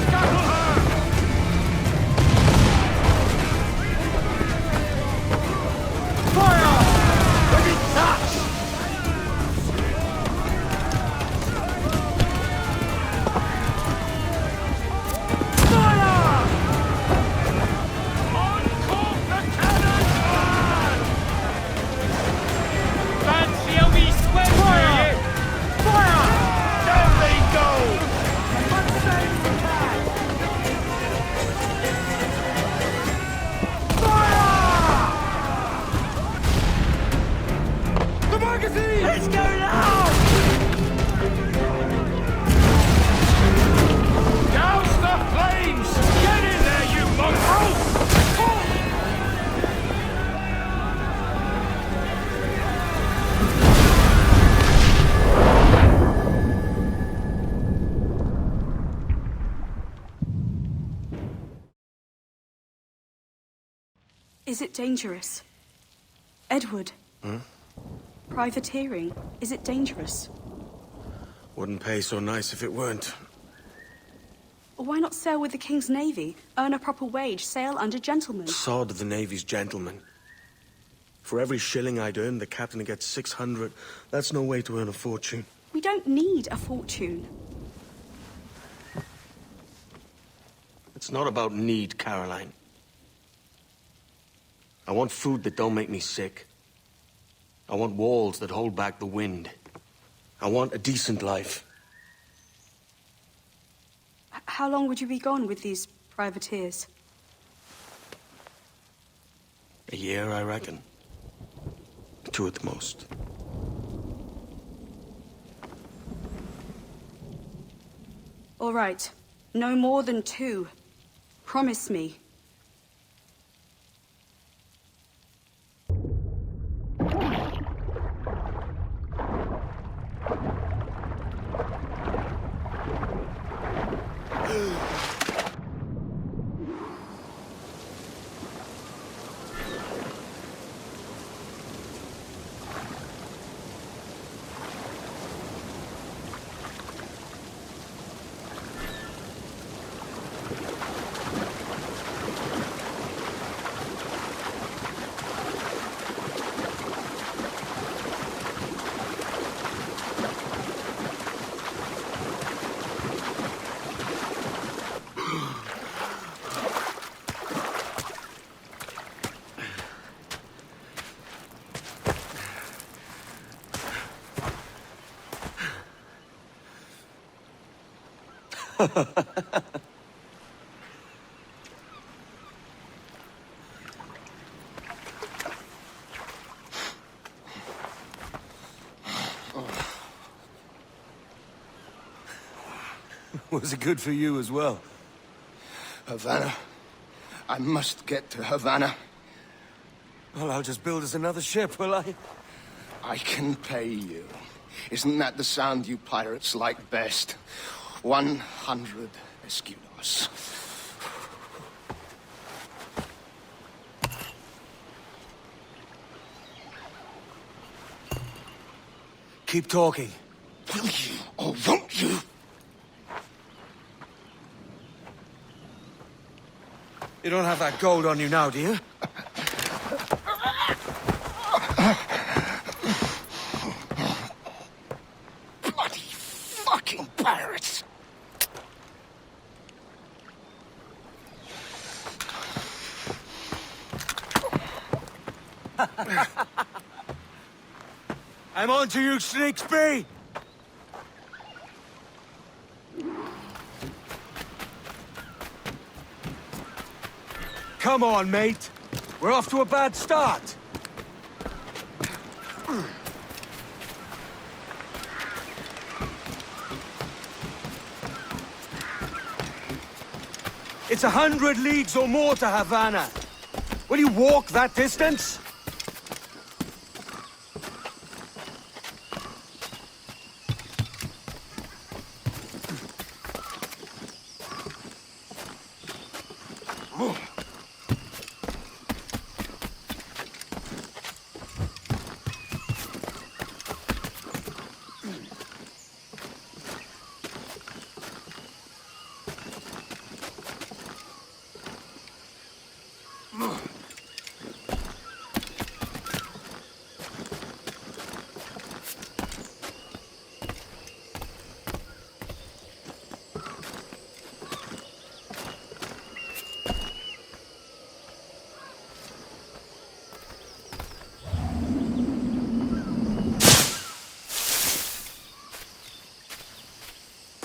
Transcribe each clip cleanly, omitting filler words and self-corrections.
Scuttle her! Fire! Ready, touch! Fire! Uncork the cannons, man! Fancy a wee square for you! Fire! Down they go! Unsaved attack! Fire! The magazine! Let's go now! Douse the flames! Get in there, you mongrels! Is it dangerous? Edward? Privateering, is it dangerous? Wouldn't pay so nice if it weren't. Why not sail with the King's Navy? Earn a proper wage, sail under gentlemen. Sod the Navy's gentlemen. For every shilling I'd earn, the captain gets 600. That's no way to earn a fortune. We don't need a fortune. It's not about need, Caroline. I want food that don't make me sick. I want walls that hold back the wind. I want a decent life. How long would you be gone with these privateers? A year, I reckon. 2 at the most. All right. No more than 2. Promise me. Was it good for you as well? Havana. I must get to Havana. Well, I'll just build us another ship, will I? I can pay you. Isn't that the sound you pirates like best? 100 escudos. Keep talking. Will you or won't you? You don't have that gold on you now, do you? Bloody fucking pirates! I'm on to you, Snakesby! Come on, mate. We're off to a bad start. It's 100 leagues or more to Havana. Will you walk that distance?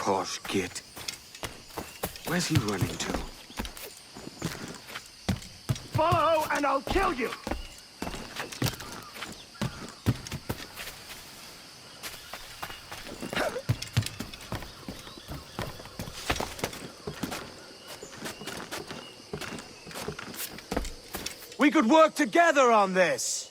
Posh git. Where's he running to? Follow and I'll kill you! We could work together on this!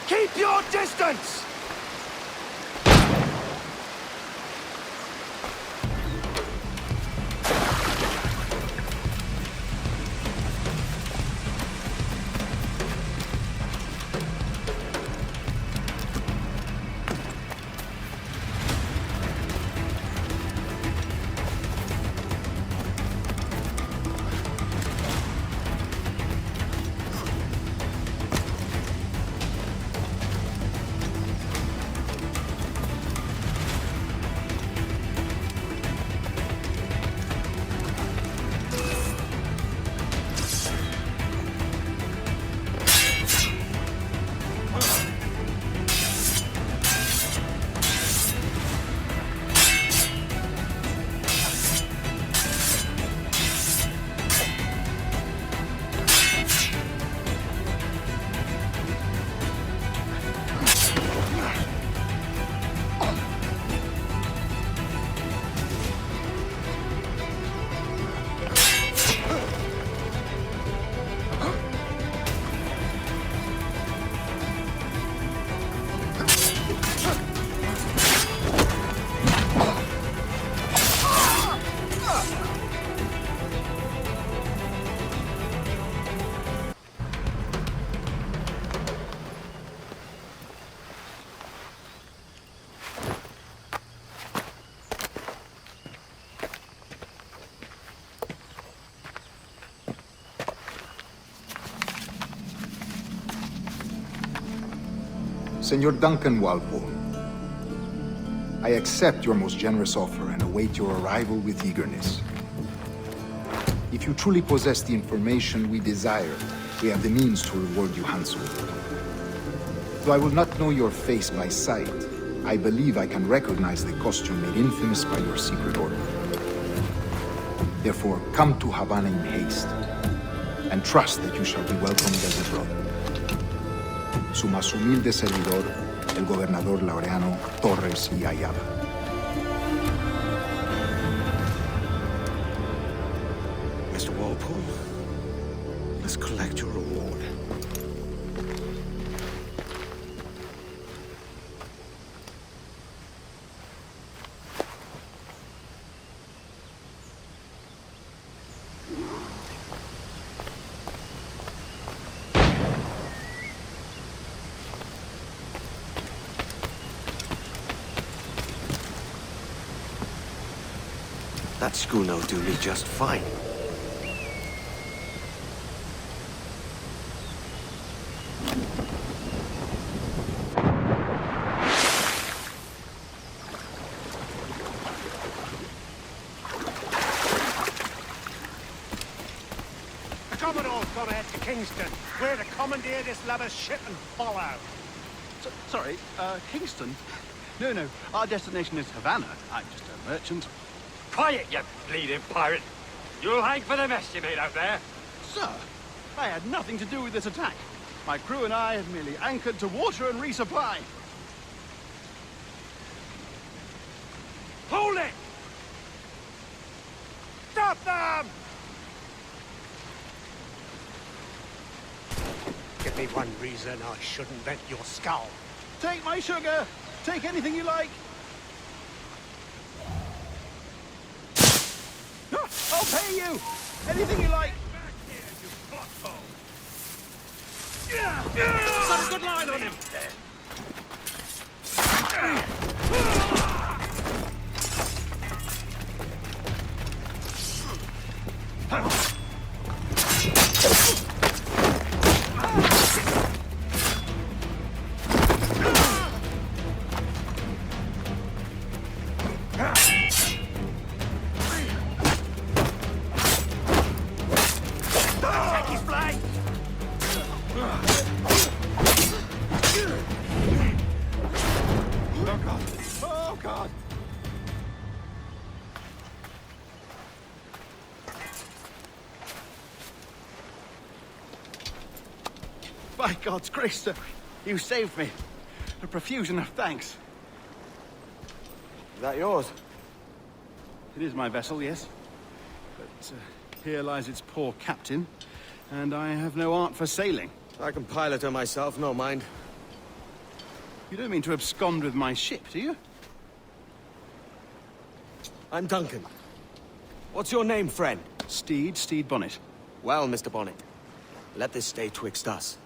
Keep your distance! Senor Duncan Walpole, I accept your most generous offer and await your arrival with eagerness. If you truly possess the information we desire, we have the means to reward you handsomely. Though I will not know your face by sight, I believe I can recognize the costume made infamous by your secret order. Therefore, come to Havana in haste, and trust that you shall be welcomed as a brother. Su más humilde servidor, el gobernador Laureano Torres y Ayala. Mr. Walpole, let's collect your reward. That schooner'll do me just fine. The Commodore's gone ahead to Kingston. We're to commandeer this lover's ship and follow. Sorry, Kingston? No, our destination is Havana. I'm just a merchant. Quiet, you bleeding pirate! You'll hang for the mess you made out there. Sir, I had nothing to do with this attack. My crew and I have merely anchored to water and resupply. Hold it! Stop them! Give me one reason I shouldn't vent your skull. Take my sugar! Take anything you like! I'll pay you! Anything you like! Back here, you butthole! Got a good line on him! By God's grace, sir, you saved me. A profusion of thanks. Is that yours? It is my vessel, yes. But here lies its poor captain, and I have no art for sailing. I can pilot her myself, no mind. You don't mean to abscond with my ship, do you? I'm Duncan. What's your name, friend? Steed Bonnet. Well, Mr. Bonnet, let this stay twixt us.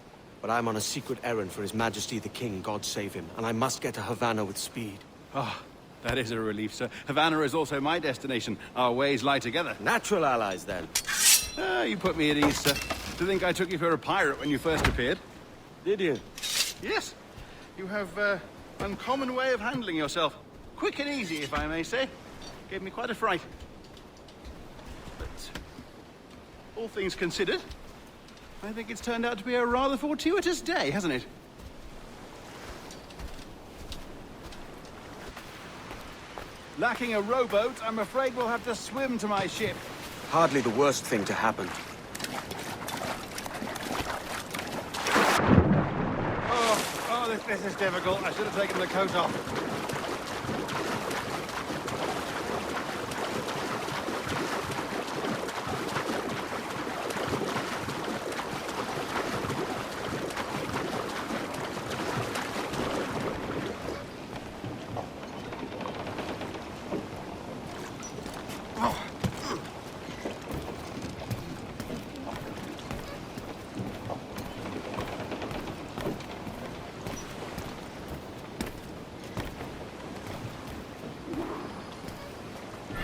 But I'm on a secret errand for His Majesty the King, God save him, and I must get to Havana with speed. Ah, that is a relief, sir. Havana is also my destination. Our ways lie together. Natural allies, then. Ah, you put me at ease, sir. To think I took you for a pirate when you first appeared. Did you? Yes. You have an uncommon way of handling yourself. Quick and easy, if I may say. Gave me quite a fright. But all things considered, I think it's turned out to be a rather fortuitous day, hasn't it? Lacking a rowboat, I'm afraid we'll have to swim to my ship. Hardly the worst thing to happen. This is difficult. I should have taken the coat off.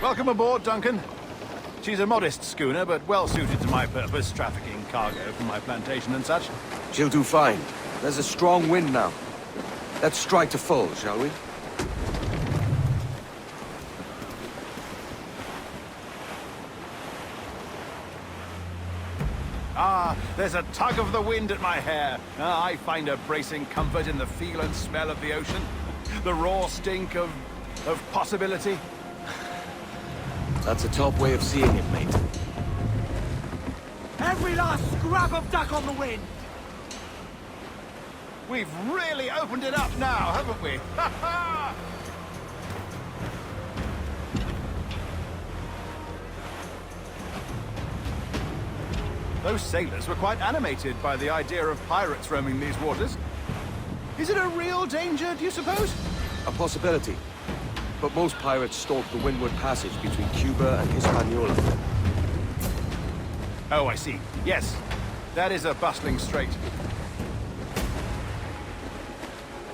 Welcome aboard, Duncan. She's a modest schooner, but well suited to my purpose, trafficking cargo from my plantation and such. She'll do fine. There's a strong wind now. Let's strike to full, shall we? Ah, there's a tug of the wind at my hair. I find a bracing comfort in the feel and smell of the ocean. The raw stink of possibility. That's a top way of seeing it, mate. Every last scrap of duck on the wind! We've really opened it up now, haven't we? Ha ha! Those sailors were quite animated by the idea of pirates roaming these waters. Is it a real danger, do you suppose? A possibility. But most pirates stalk the windward passage between Cuba and Hispaniola. Oh, I see. Yes, that is a bustling strait.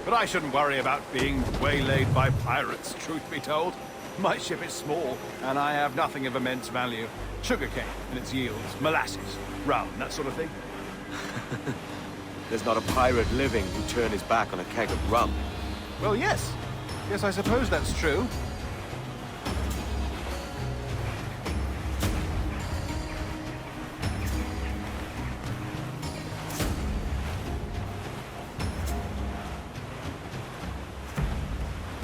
But I shouldn't worry about being waylaid by pirates, truth be told. My ship is small, and I have nothing of immense value. Sugarcane and its yields, molasses, rum, that sort of thing. There's not a pirate living who'd turn his back on a keg of rum. Well, yes. Yes, I suppose that's true.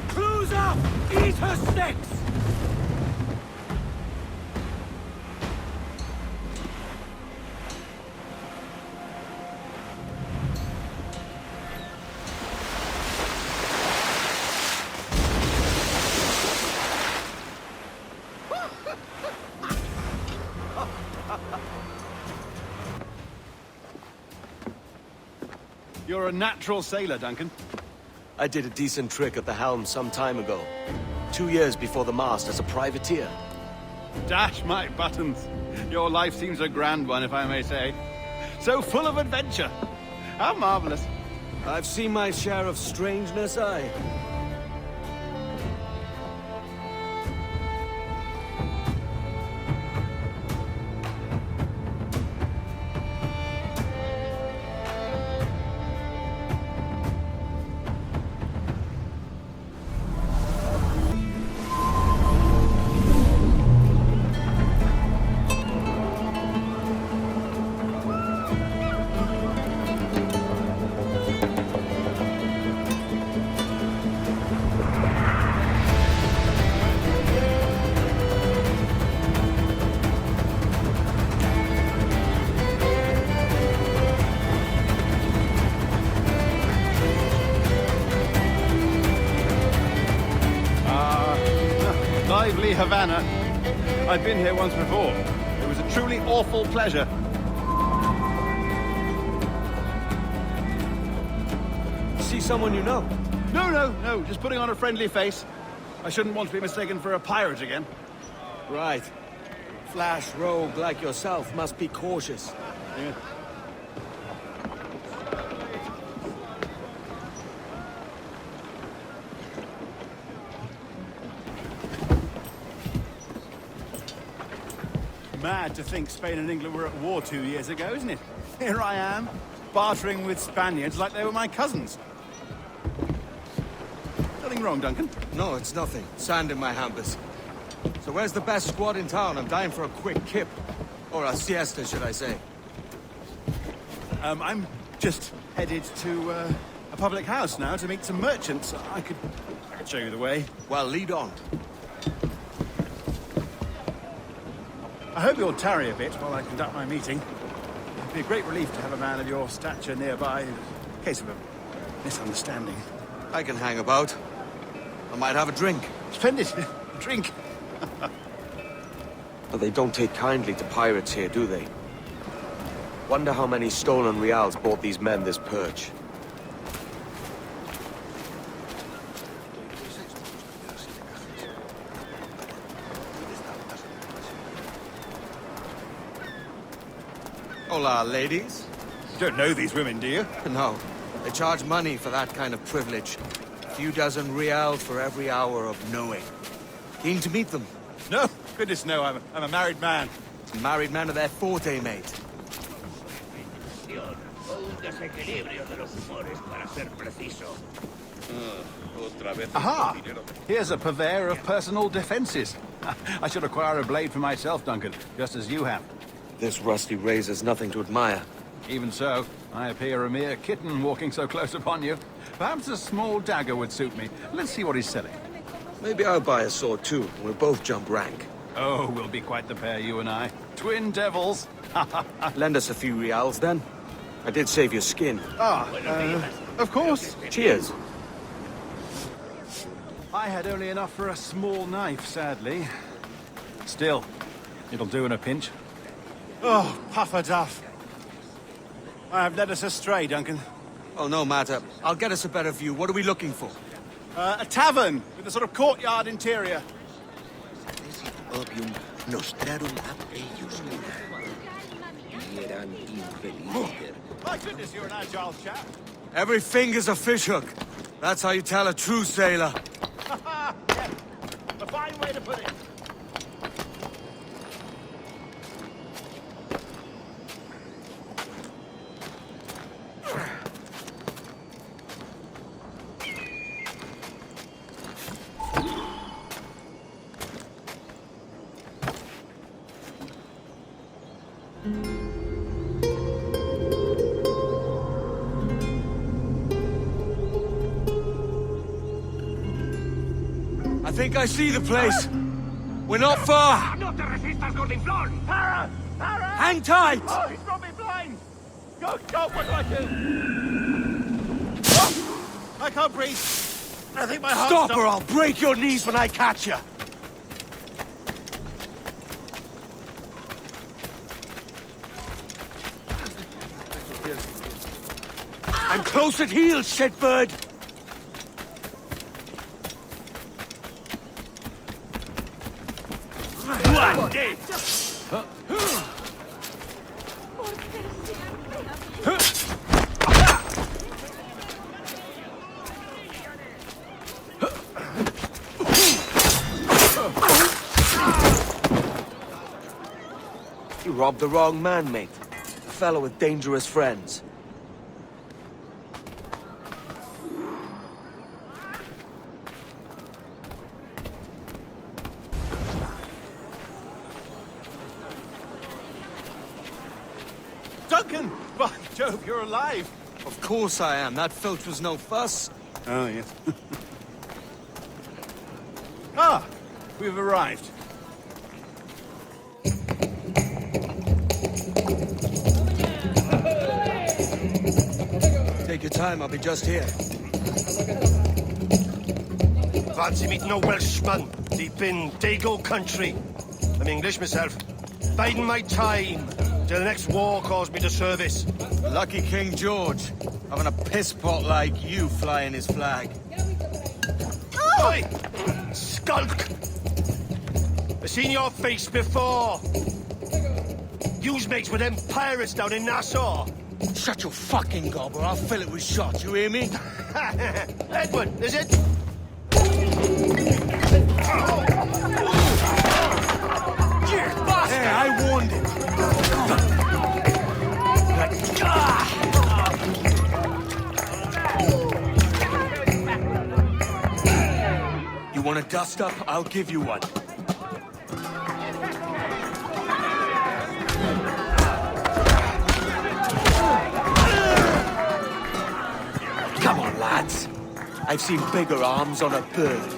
Cruise up! Eat her sticks! You're a natural sailor, Duncan. I did a decent trick at the helm some time ago. 2 years before the mast as a privateer. Dash my buttons. Your life seems a grand one, if I may say. So full of adventure. How marvelous. I've seen my share of strangeness, aye. lively Havana. I've been here once before. It was a truly awful pleasure. See someone you know? No, just putting on a friendly face. I shouldn't want to be mistaken for a pirate again. Right. Flash rogue like yourself must be cautious. Yeah. Mad to think Spain and England were at war 2 years ago, isn't it? Here I am, bartering with Spaniards like they were my cousins. Nothing wrong, Duncan? No, it's nothing. Sand in my hampers. So where's the best squad in town? I'm dying for a quick kip. Or a siesta, should I say. I'm just headed to a public house now to meet some merchants. I could show you the way. Well, lead on. I hope you'll tarry a bit while I conduct my meeting. It'd be a great relief to have a man of your stature nearby in case of a misunderstanding. I can hang about. I might have a drink. Splendid. Drink. But they don't take kindly to pirates here, do they? Wonder how many stolen reals bought these men this perch. Hola, ladies. You don't know these women, do you? No, they charge money for that kind of privilege. A few dozen reals for every hour of knowing. Keen to meet them. No, goodness no, I'm a married man. Married men are their forte, mate. Aha! Here's a purveyor of personal defenses. I should acquire a blade for myself, Duncan, just as you have. This rusty razor's nothing to admire. Even so, I appear a mere kitten walking so close upon you. Perhaps a small dagger would suit me. Let's see what he's selling. Maybe I'll buy a sword too, and we'll both jump rank. Oh, we'll be quite the pair, you and I. Twin devils. Lend us a few reals, then. I did save your skin. Of course. Cheers. I had only enough for a small knife, sadly. Still, it'll do in a pinch. Oh, puffer duff. I have led us astray, Duncan. Oh, no matter. I'll get us a better view. What are we looking for? A tavern with a sort of courtyard interior. My goodness, you're an agile chap. Every finger's a fishhook. That's how you tell a true sailor. Yes, a fine way to put it. I think I see the place. We're not far. ¡No te resistas, gordinflón! Para! Para! Hang tight! Oh, he's got me blind! Go, what do I do? Oh, I can't breathe. I think my heart's Stop or I'll break your knees when I catch you. I'm close at heel, shitbird! One dead! You robbed the wrong man, mate. A fellow with dangerous friends. Duncan! By Jove, you're alive! Of course I am. That filch was no fuss. Oh, yes. Ah! We've arrived. Take your time, I'll be just here. Fancy meeting a Welshman. Deep in Dago country. I'm English myself. Biding my time till the next war calls me to service. Lucky King George, having a piss pot like you flying his flag. Oi! Skulk! I've seen your face before. You's mates with them pirates down in Nassau. Shut your fucking gob or I'll fill it with shot, you hear me? Edward, is it? Hey, I warned him. You want a dust-up? I'll give you one. Come on, lads. I've seen bigger arms on a bird.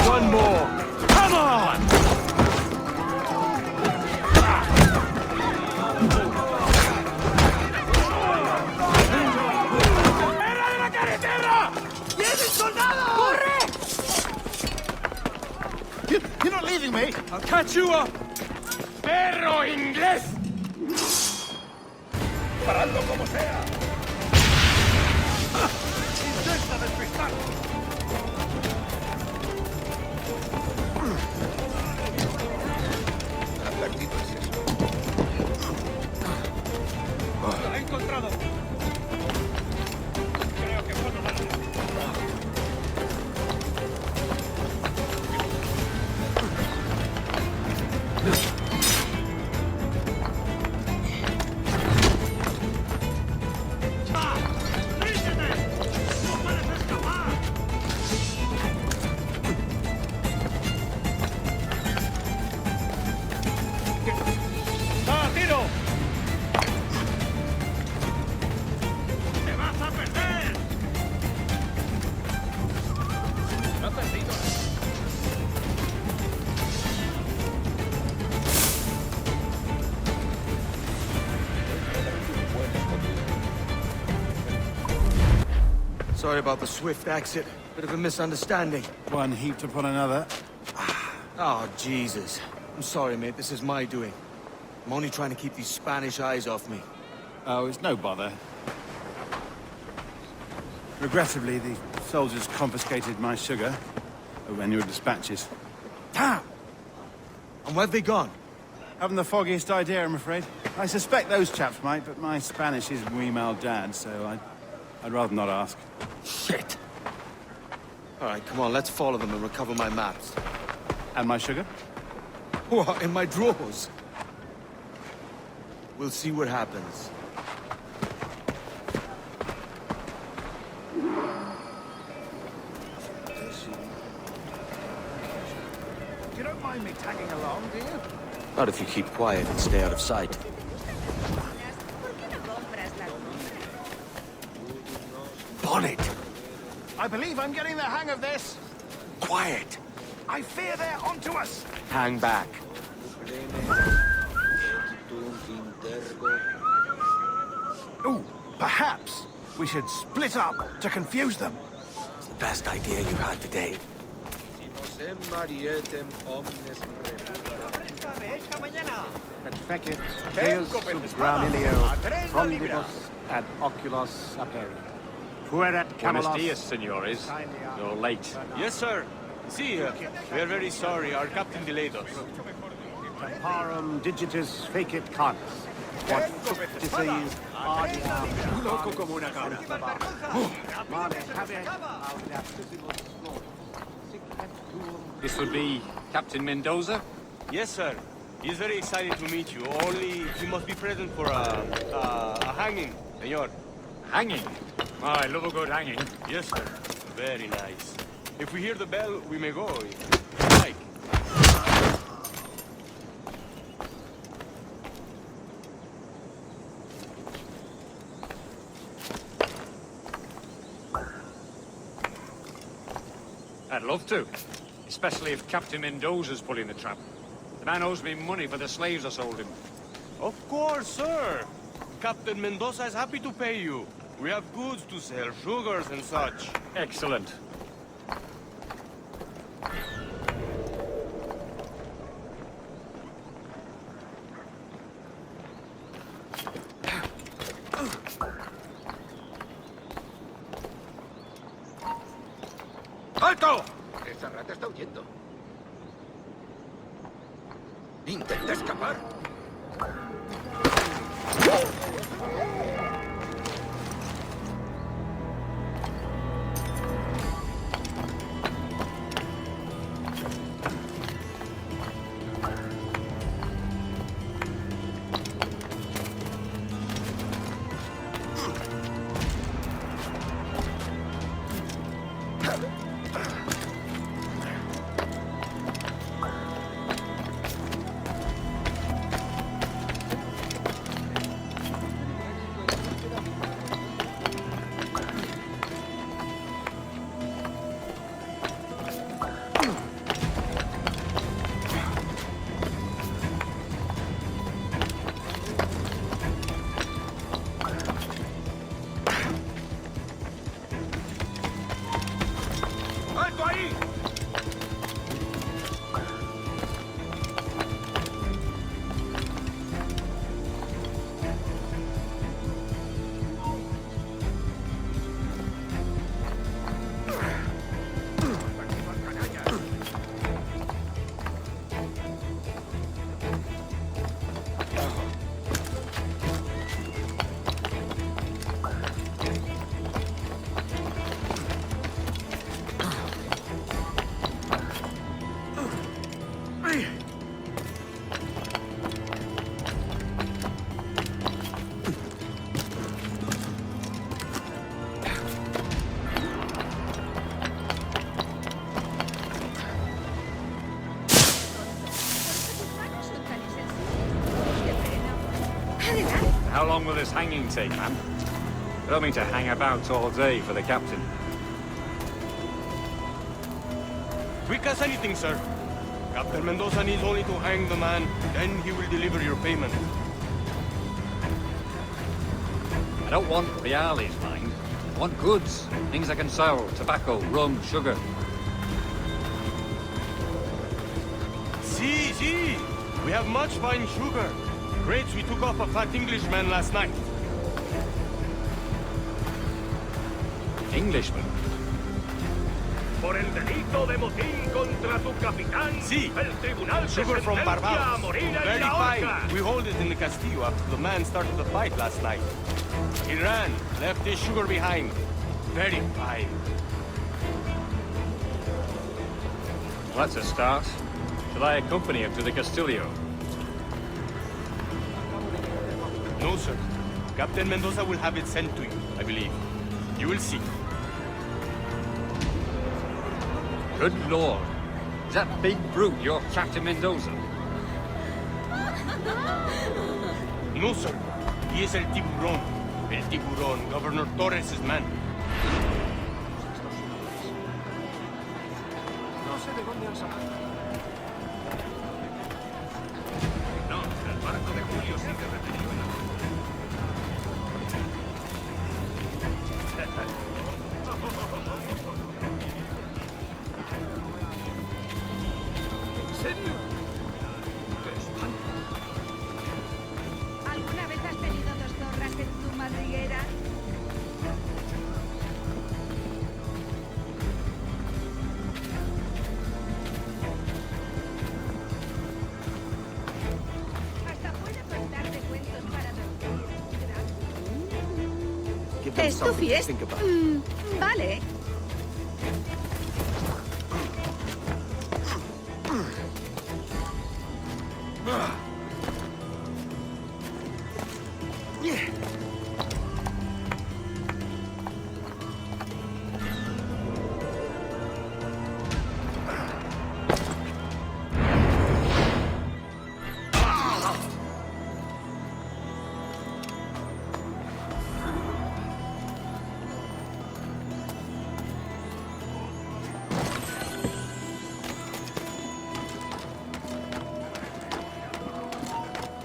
One more. Come on! You're not leaving me. I'll catch you up! ¡Perro inglés! ¡Parando como sea! ¡Intenta despistar! ¡Lo he encontrado! Creo que puedo darle. ¡Ah, tiro! ¡Te vas a perder! ¡No he perdido! Sorry about the swift exit. Bit of a misunderstanding. One heaped upon another. Oh, Jesus. I'm sorry, mate. This is my doing. I'm only trying to keep these Spanish eyes off me. Oh, it's no bother. Regrettably, the soldiers confiscated my sugar when your dispatches. Damn! And where've they gone? Haven't the foggiest idea, I'm afraid. I suspect those chaps might, but my Spanish is muy mal dad, so I'd rather not ask. Shit! All right, come on, let's follow them and recover my maps. And my sugar? What, in my drawers? We'll see what happens. You don't mind me tagging along, do you? Not if you keep quiet and stay out of sight. Bonnet! I believe I'm getting the hang of this. Quiet! I fear they're onto us. Hang back. Ooh, perhaps we should split up to confuse them. It's the best idea you've had today. Fecit Deus sub gramilio frondibus ad oculos aperi. Fuerat Buenos Camelos. dias, senores. You're late. Yes, sir. See, we are very sorry. Our captain delayed us. Parum digitis fecit canis. What fructices ardia loco como una cabra. Mane habet audacitissimus flor. Sic et tuum. This would be Captain Mendoza? Yes, sir. He's very excited to meet you. Only he must be present for a hanging, senor. Hanging? Oh, I love a good hanging. Yes, sir. Very nice. If we hear the bell, we may go. If you like. I'd love to. Especially if Captain Mendoza's pulling the trap. The man owes me money for the slaves I sold him. Of course, sir. Captain Mendoza is happy to pay you. We have goods to sell, sugars and such. Excellent. ¡Alto! Esa rata está huyendo. Intenta escapar. How long will this hanging take, man? I don't mean to hang about all day for the captain. Quick as anything, sir. Captain Mendoza needs only to hang the man, then he will deliver your payment. I don't want reales, mind. I want goods. Things I can sell. Tobacco, rum, sugar. See. We have much fine sugar. Crates we took off a fat Englishman last night. Englishman? Por el delito de motín contra tu capitán, sí. El tribunal sugar from Barbados. Very fine. We hold it in the Castillo after the man started the fight last night. He ran, left his sugar behind. Very fine. Well, that's a start. Shall I accompany him to the Castillo? No, sir. Captain Mendoza will have it sent to you, I believe. You will see. Good Lord. Is that big brute your Captain Mendoza? No, sir. He is El Tiburón. El Tiburón, Governor Torres' man. No sé de dónde han sacado. No, el barco de Julio sigue retenido en la... ¿En serio? ¿Alguna vez has tenido dos zorras en tu madriguera? Hasta puedo contarte cuentos para dormir. Give them ¿Es tu something to fiesta? think about. Vale.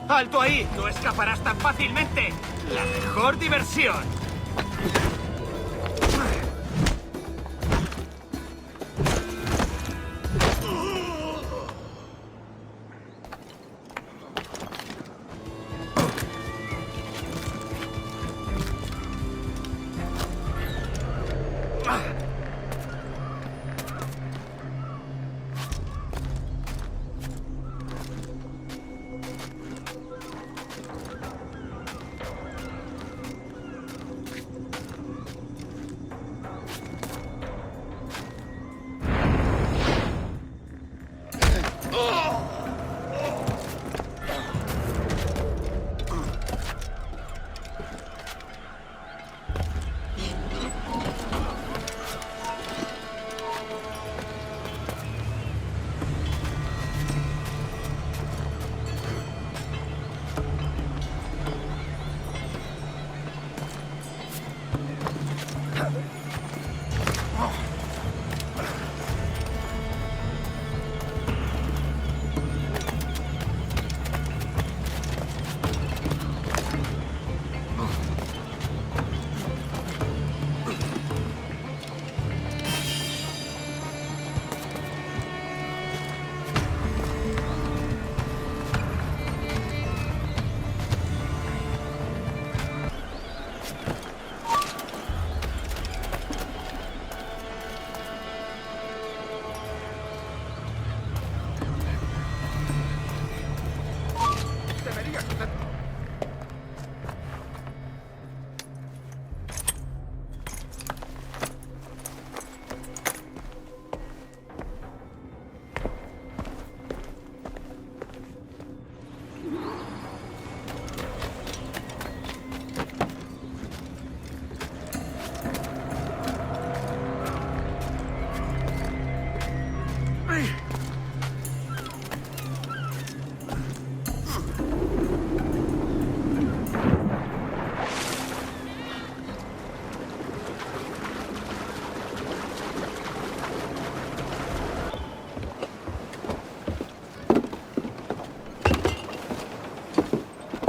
¡Alto ahí! ¡No escaparás tan fácilmente! ¡La mejor diversión!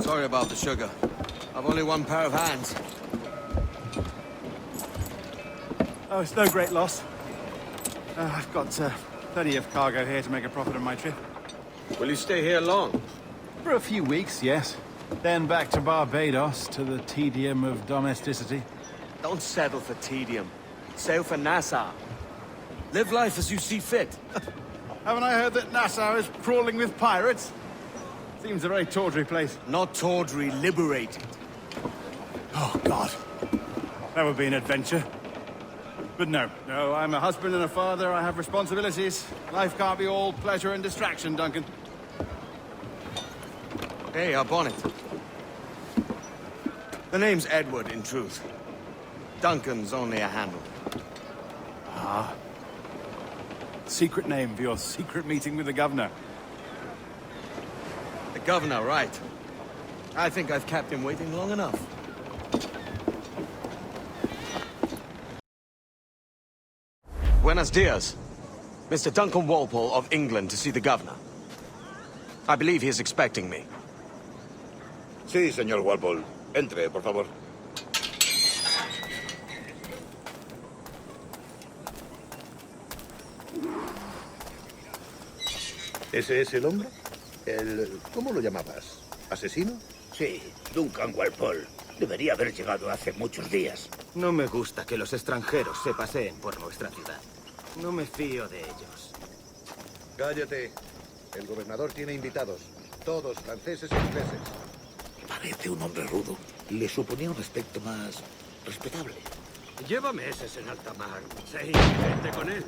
Sorry about the sugar. I've only one pair of hands. Oh, it's no great loss. I've got plenty of cargo here to make a profit on my trip. Will you stay here long? For a few weeks, yes. Then back to Barbados, to the tedium of domesticity. Don't settle for tedium. Sail for Nassau. Live life as you see fit. Haven't I heard that Nassau is crawling with pirates? Seems a very tawdry place. Not tawdry, liberated. Oh, God. That would be an adventure. But no, I'm a husband and a father. I have responsibilities. Life can't be all pleasure and distraction, Duncan. Hey, our bonnet. The name's Edward, in truth. Duncan's only a handle. Ah. Secret name for your secret meeting with the governor. The governor, right. I think I've kept him waiting long enough. Buenos dias. Mr. Duncan Walpole of England to see the governor. I believe he is expecting me. Sí, señor Walpole. Entre, por favor. ¿Ese es el hombre? ¿Cómo lo llamabas? ¿Asesino? Sí, Duncan Walpole. Debería haber llegado hace muchos días. No me gusta que los extranjeros se paseen por nuestra ciudad. No me fío de ellos. Cállate. El gobernador tiene invitados. Todos franceses e ingleses. Parece un hombre rudo. Le suponía un aspecto más respetable. Llévame ese en alta mar. Sí, vente con él.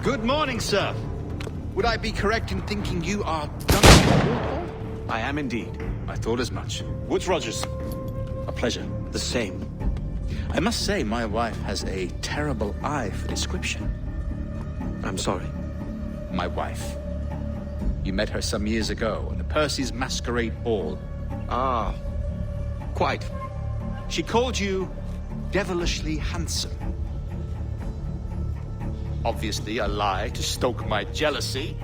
Good morning, sir. Would I be correct in thinking you are Duncan? I am indeed. I thought as much. Woods Rogers. A pleasure. The same. I must say, my wife has a terrible eye for description. I'm sorry. My wife. You met her some years ago at the Percy's Masquerade Ball. Ah. Quite. She called you devilishly handsome. Obviously a lie to stoke my jealousy.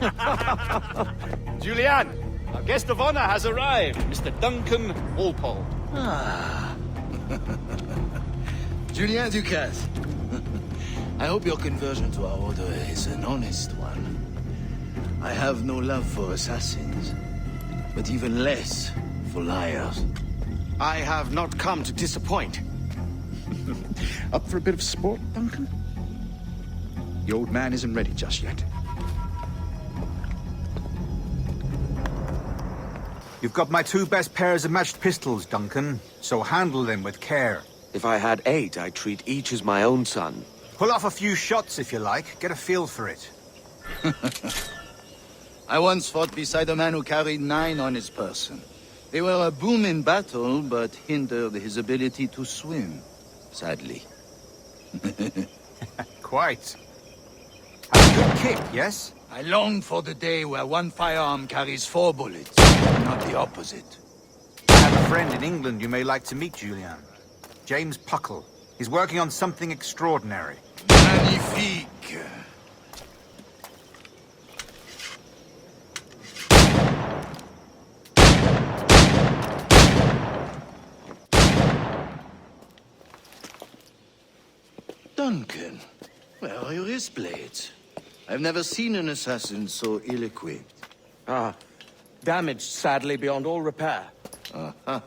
Julian, our guest of honor has arrived, Mr. Duncan Walpole. Ah. Julien Ducasse. I hope your conversion to our order is an honest one. I have no love for assassins, but even less for liars. I have not come to disappoint. Up for a bit of sport, Duncan? The old man isn't ready just yet. You've got my 2 best pairs of matched pistols, Duncan, so handle them with care. If I had 8, I'd treat each as my own son. Pull off a few shots if you like. Get a feel for it. I once fought beside a man who carried 9 on his person. They were a boom in battle, but hindered his ability to swim, sadly. Quite. Have a good kick, yes? I long for the day where one firearm carries 4 bullets, not the opposite. I have a friend in England you may like to meet, Julian. James Puckle. He's working on something extraordinary. Magnifique. Duncan, where are your wrist blades? I've never seen an assassin so ill-equipped. Ah, damaged sadly beyond all repair. Uh-huh.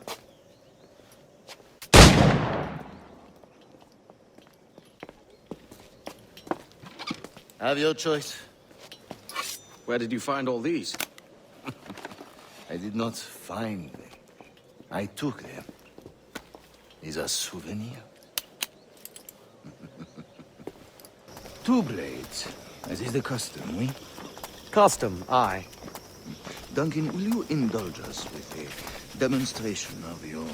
Have your choice. Where did you find all these? I did not find them. I took them. These are souvenirs. 2 blades, as is the custom, oui? Custom, aye. Duncan, will you indulge us with a demonstration of your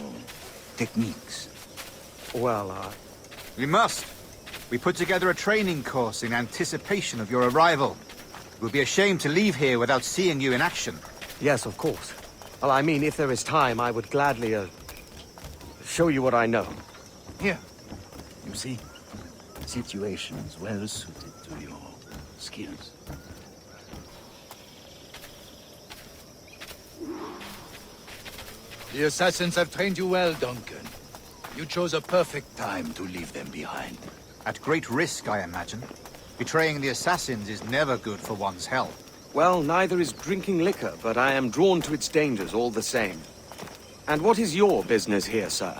techniques? Well, We must. We put together a training course in anticipation of your arrival. It would be a shame to leave here without seeing you in action. Yes, of course. Well, I mean, if there is time, I would gladly, show you what I know. Here. You see? Situations well suited to your skills. The assassins have trained you well, Duncan. You chose a perfect time to leave them behind. At great risk, I imagine. Betraying the assassins is never good for one's health. Well, neither is drinking liquor, but I am drawn to its dangers all the same. And what is your business here, sir?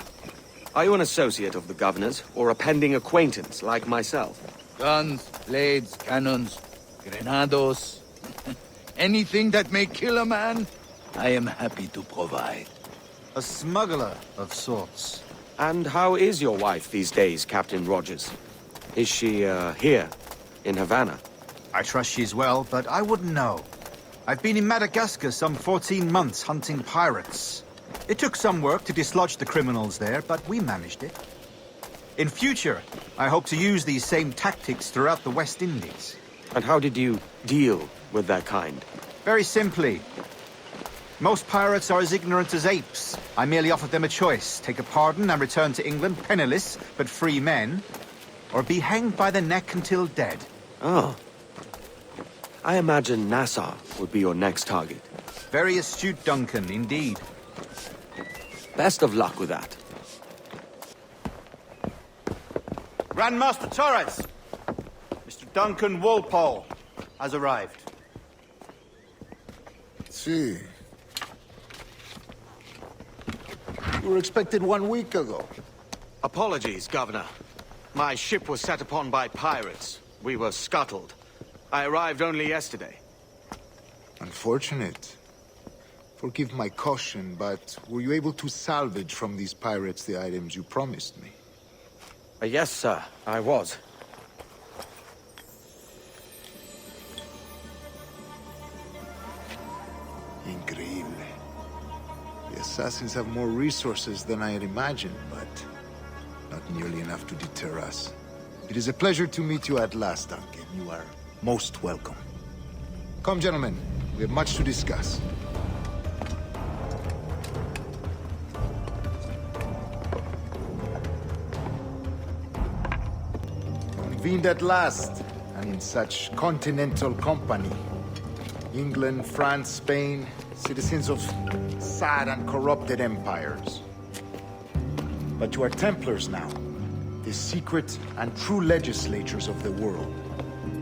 Are you an associate of the governor's, or a pending acquaintance like myself? Guns, blades, cannons, grenados. Anything that may kill a man, I am happy to provide. A smuggler of sorts. And how is your wife these days, Captain Rogers? Is she, here, in Havana? I trust she's well, but I wouldn't know. I've been in Madagascar some 14 months hunting pirates. It took some work to dislodge the criminals there, but we managed it. In future, I hope to use these same tactics throughout the West Indies. And how did you deal with that kind? Very simply. Most pirates are as ignorant as apes. I merely offered them a choice. Take a pardon and return to England penniless, but free men. Or be hanged by the neck until dead. Oh. I imagine Nassau would be your next target. Very astute, Duncan, indeed. Best of luck with that. Grandmaster Torres! Mr. Duncan Walpole has arrived. See. We were expected 1 week ago. Apologies, Governor. My ship was set upon by pirates. We were scuttled. I arrived only yesterday. Unfortunate. Forgive my caution, but were you able to salvage from these pirates the items you promised me? Yes, sir, I was. Increíble. The assassins have more resources than I had imagined, but not nearly enough to deter us. It is a pleasure to meet you at last, Duncan. You are most welcome. Come, gentlemen. We have much to discuss. convened at last, and in such continental company. England, France, Spain, citizens of sad and corrupted empires. But you are Templars now, the secret and true legislatures of the world.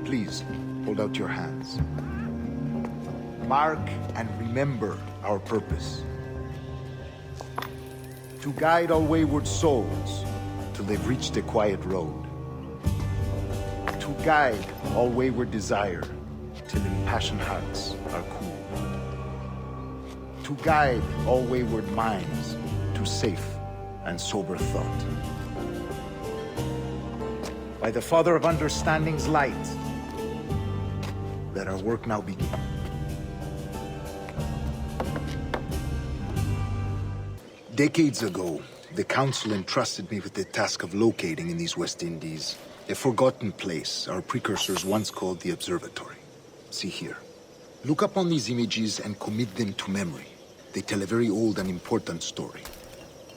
Please, hold out your hands. Mark and remember our purpose. To guide all wayward souls till they've reached the quiet road. To guide all wayward desire till impassioned hearts are cool. To guide all wayward minds to safe and sober thought. By the Father of Understanding's light, let our work now begin. Decades ago, the Council entrusted me with the task of locating in these West Indies a forgotten place our precursors once called the Observatory. See here. Look upon these images and commit them to memory. They tell a very old and important story.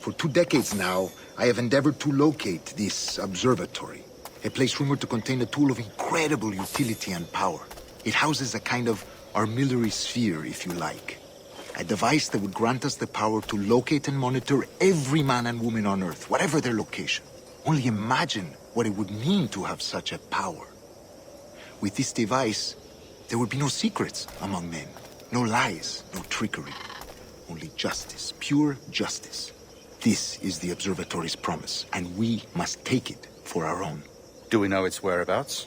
For 2 decades now, I have endeavored to locate this observatory, a place rumored to contain a tool of incredible utility and power. It houses a kind of armillary sphere, if you like. A device that would grant us the power to locate and monitor every man and woman on Earth, whatever their location. Only imagine what it would mean to have such a power. With this device, there would be no secrets among men, no lies, no trickery. Only justice, pure justice. This is the Observatory's promise, and we must take it for our own. Do we know its whereabouts?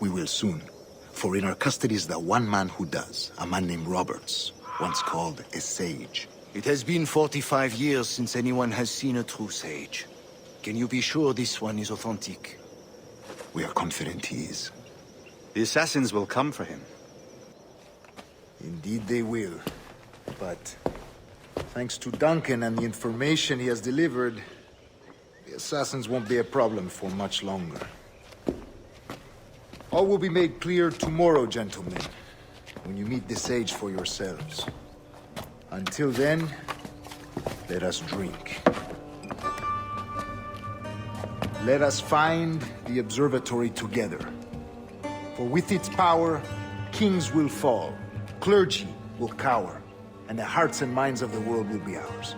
We will soon. For in our custody is the one man who does, a man named Roberts, once called a sage. It has been 45 years since anyone has seen a true sage. Can you be sure this one is authentic? We are confident he is. The assassins will come for him. Indeed they will. But thanks to Duncan and the information he has delivered, the assassins won't be a problem for much longer. All will be made clear tomorrow, gentlemen, when you meet the sage for yourselves. Until then, let us drink. Let us find the observatory together. For with its power, kings will fall, clergy will cower, and the hearts and minds of the world will be ours.